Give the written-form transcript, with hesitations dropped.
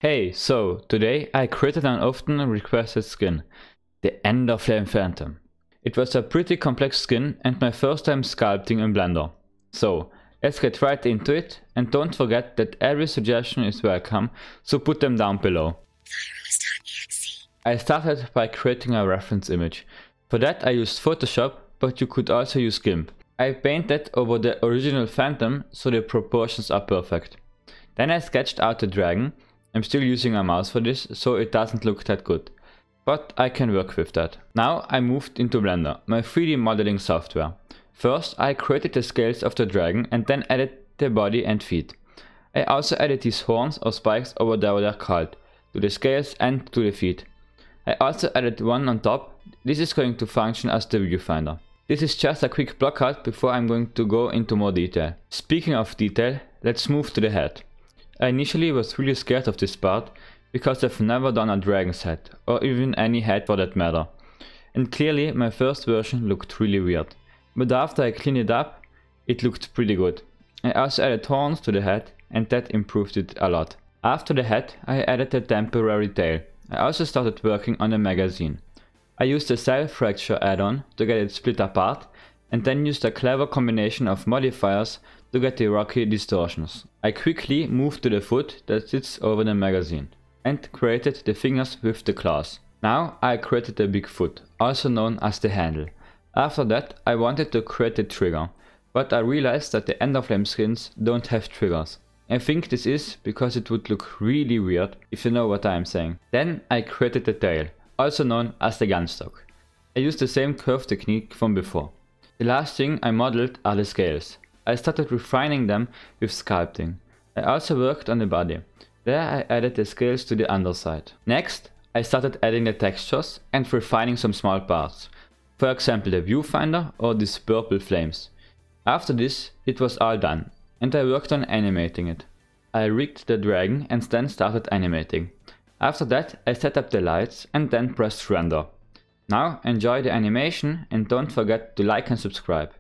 Hey, so today I created an often requested skin, the Elderflame Phantom. It was a pretty complex skin and my first time sculpting in Blender. So let's get right into it, and don't forget that every suggestion is welcome, so put them down below. Thyros.exe. I started by creating a reference image. For that I used Photoshop, but you could also use GIMP. I painted over the original Phantom so the proportions are perfect. Then I sketched out the dragon. I'm still using a mouse for this, so it doesn't look that good, but I can work with that. Now I moved into Blender, my 3D modeling software. First I created the scales of the dragon and then added the body and feet. I also added these horns or spikes over there what they're called, to the scales and to the feet. I also added one on top. This is going to function as the viewfinder. This is just a quick block out before I'm going to go into more detail. Speaking of detail, let's move to the head. I initially was really scared of this part, because I've never done a dragon's head, or even any head for that matter. And clearly my first version looked really weird, but after I cleaned it up, it looked pretty good. I also added horns to the head, and that improved it a lot. After the head I added a temporary tail. I also started working on the magazine. I used the cell fracture add-on to get it split apart, and then used a clever combination of modifiers to get the rocky distortions. I quickly moved to the foot that sits over the magazine and created the fingers with the claws. Now I created the big foot, also known as the handle. After that I wanted to create the trigger, but I realized that the Elderflame skins don't have triggers. I think this is because it would look really weird, if you know what I am saying. Then I created the tail, also known as the gun stock. I used the same curve technique from before. The last thing I modeled are the scales. I started refining them with sculpting. I also worked on the body. There I added the scales to the underside. Next I started adding the textures and refining some small parts. For example the viewfinder or these purple flames. After this it was all done, and I worked on animating it. I rigged the dragon and then started animating. After that I set up the lights and then pressed render. Now enjoy the animation and don't forget to like and subscribe.